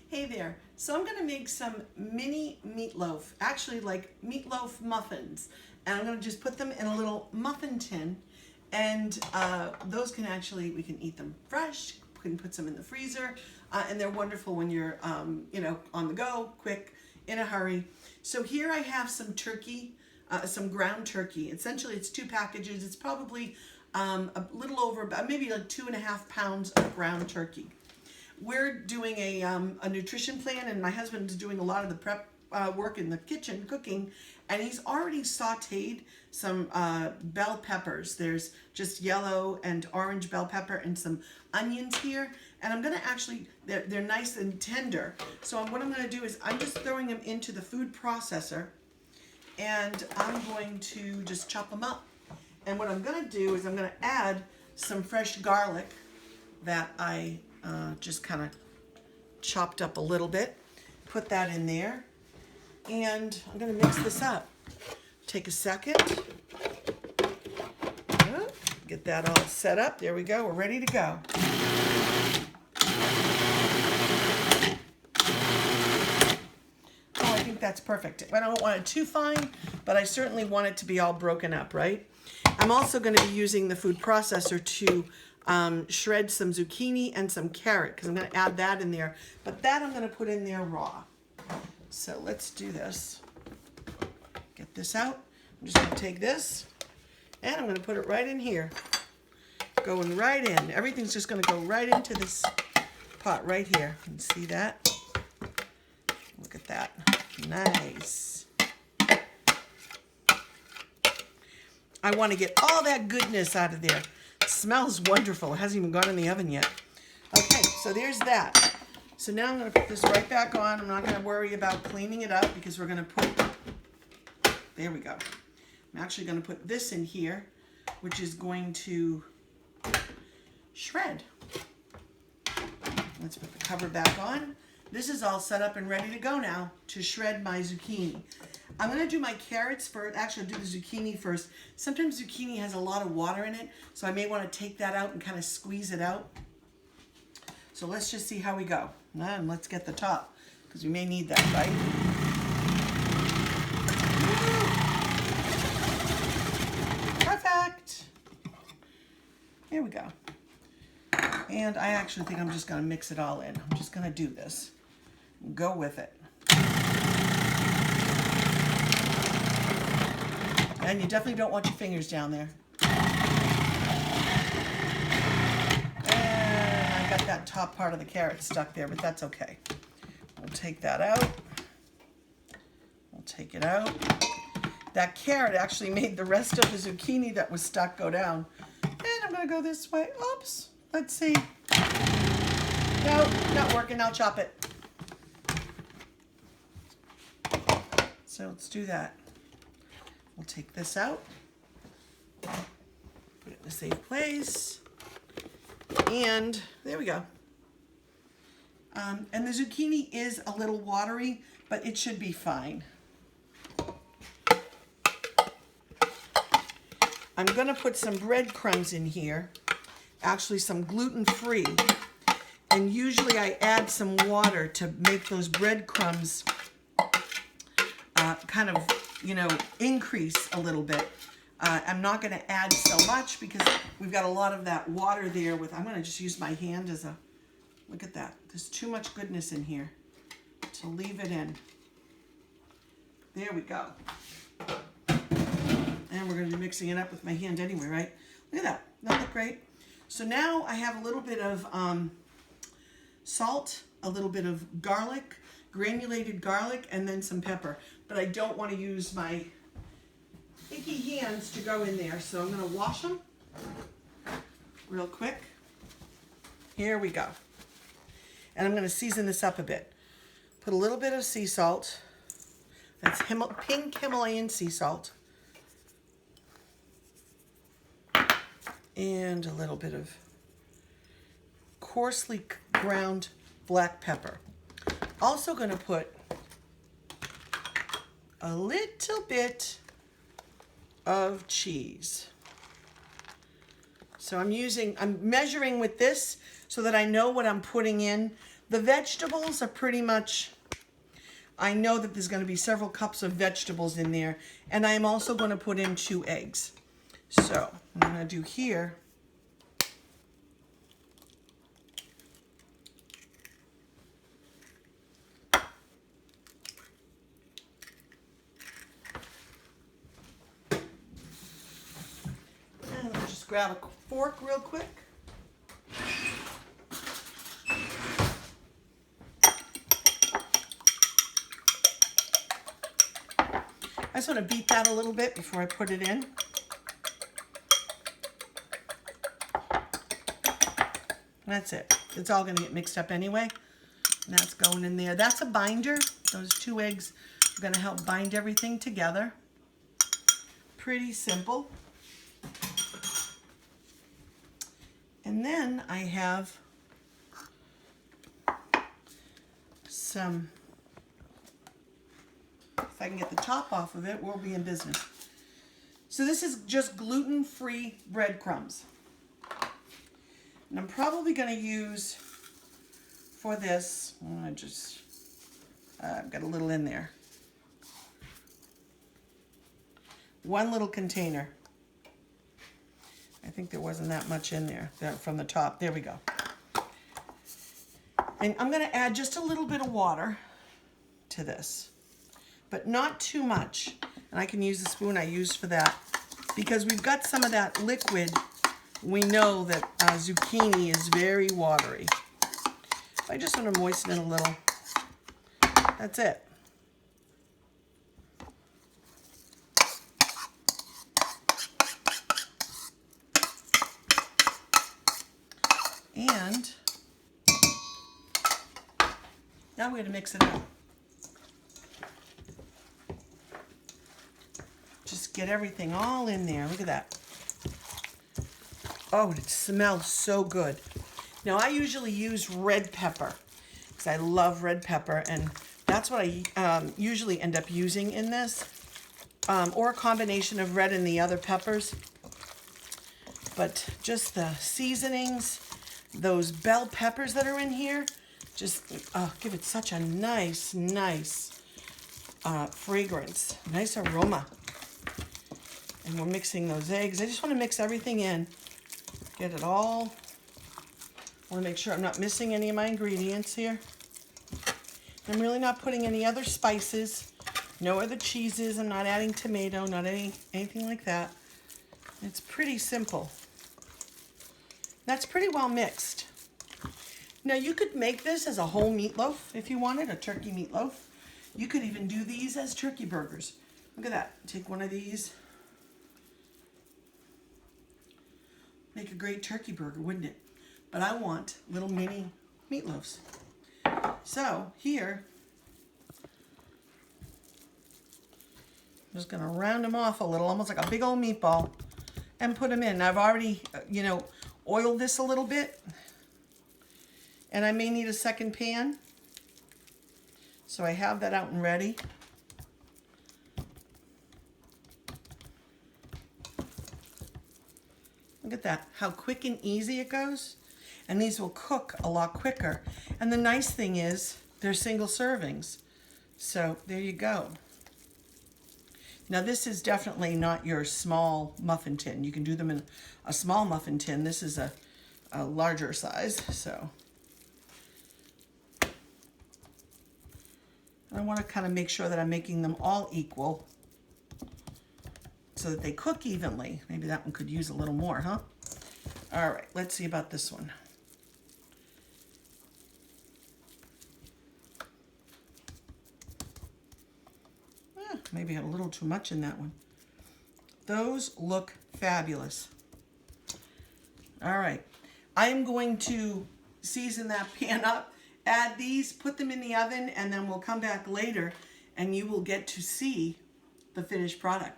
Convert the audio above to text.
Hey there. So I'm going to make some mini meatloaf, actually like meatloaf muffins. And I'm going to just put them in a little muffin tin. And those can actually, we can eat them fresh, we can put some in the freezer. And they're wonderful when you're, on the go, quick, in a hurry. So here I have some turkey, some ground turkey. Essentially it's 2 packages. It's probably a little over, about maybe like 2.5 pounds of ground turkey. We're doing a nutrition plan, and my husband's doing a lot of the prep work in the kitchen, cooking, and he's already sauteed some bell peppers. There's just yellow and orange bell pepper and some onions here, and I'm gonna actually, they're nice and tender. So what I'm gonna do is I'm just throwing them into the food processor, and I'm going to just chop them up. And what I'm gonna do is I'm gonna add some fresh garlic that I just kind of chopped up a little bit, put that in there, and I'm going to mix this up. Take a second, get that all set up. There we go, we're ready to go. Oh, I think that's perfect. I don't want it too fine, but I certainly want it to be all broken up, right? I'm also going to be using the food processor to shred some zucchini and some carrot, because I'm going to add that in there, but that I'm going to put in there raw. So let's do this. Get this out. I'm just going to take this and I'm going to put it right in here. Going right in. Everything's just going to go right into this pot right here. You can see that? Look at that. Nice. I want to get all that goodness out of there. It smells wonderful. It hasn't even gone in the oven yet. Okay, so there's that. So now I'm going to put this right back on. I'm not going to worry about cleaning it up because we're going to put, there we go. I'm actually going to put this in here, which is going to shred. Let's put the cover back on. This is all set up and ready to go now to shred my zucchini. I'm going to do my carrots first. Actually, I'll do the zucchini first. Sometimes zucchini has a lot of water in it, so I may want to take that out and kind of squeeze it out. So let's just see how we go. And let's get the top, because we may need that, right? Perfect. Here we go. And I actually think I'm just going to mix it all in. I'm just going to do this. Go with it. And you definitely don't want your fingers down there. And I got that top part of the carrot stuck there, but that's okay. We'll take that out. We'll take it out. That carrot actually made the rest of the zucchini that was stuck go down. And I'm going to go this way. Oops. Let's see. No, not working. I'll chop it. So let's do that. We'll take this out, put it in a safe place, and there we go. And the zucchini is a little watery, but it should be fine. I'm going to put some breadcrumbs in here, actually some gluten-free, and usually I add some water to make those breadcrumbs kind of, increase a little bit. I'm not going to add so much because we've got a lot of that water there with, I'm going to just use my hand as a, look at that. There's too much goodness in here to leave it in. There we go. And we're going to be mixing it up with my hand anyway, right? Look at that. That look great? So now I have a little bit of salt, a little bit of garlic, granulated garlic, and then some pepper. But I don't want to use my icky hands to go in there, so I'm going to wash them real quick. Here we go. And I'm going to season this up a bit. Put a little bit of sea salt. That's pink Himalayan sea salt. And a little bit of coarsely ground black pepper. Also going to put a little bit of cheese. So I'm measuring with this so that I know what I'm putting in. The vegetables are pretty much, I know that there's going to be several cups of vegetables in there, and I am also going to put in 2 eggs. So I'm going to do here. And I'll just grab a fork real quick. I just want to beat that a little bit before I put it in. That's it. It's all going to get mixed up anyway. And that's going in there. That's a binder. Those 2 eggs are going to help bind everything together. Pretty simple. And then I have some, if I can get the top off of it, we'll be in business. So this is just gluten-free breadcrumbs. And I'm probably going to use for this, I've got a little in there. 1 little container. I think there wasn't that much in there from the top. There we go. And I'm going to add just a little bit of water to this, but not too much. And I can use the spoon I used for that because we've got some of that liquid. We know that zucchini is very watery. I just want to moisten it a little. That's it. And now we're going to mix it up. Just get everything all in there. Look at that. Oh, it smells so good. Now, I usually use red pepper because I love red pepper, and that's what I usually end up using in this, or a combination of red and the other peppers. But just the seasonings, those bell peppers that are in here, just give it such a nice fragrance, nice aroma. And we're mixing those eggs. I just want to mix everything in. Get it all. I want to make sure I'm not missing any of my ingredients here. I'm really not putting any other spices, no other cheeses. I'm not adding tomato, not anything like that. It's pretty simple. That's pretty well mixed. Now you could make this as a whole meatloaf if you wanted, a turkey meatloaf. You could even do these as turkey burgers. Look at that. Take one of these. Make a great turkey burger, wouldn't it? But I want little mini meatloaves. So here, I'm just gonna round them off a little, almost like a big old meatball, and put them in. I've already, oiled this a little bit, and I may need a second pan. So I have that out and ready. Look at that, how quick and easy it goes. And these will cook a lot quicker. And the nice thing is, they're single servings. So there you go. Now this is definitely not your small muffin tin. You can do them in a small muffin tin. This is a larger size, so. And I want to kind of make sure that I'm making them all equal, so that they cook evenly. Maybe that one could use a little more, huh? All right, let's see about this one. Maybe I had a little too much in that one. Those look fabulous. All right, I am going to season that pan up, add these, put them in the oven, and then we'll come back later and you will get to see the finished product.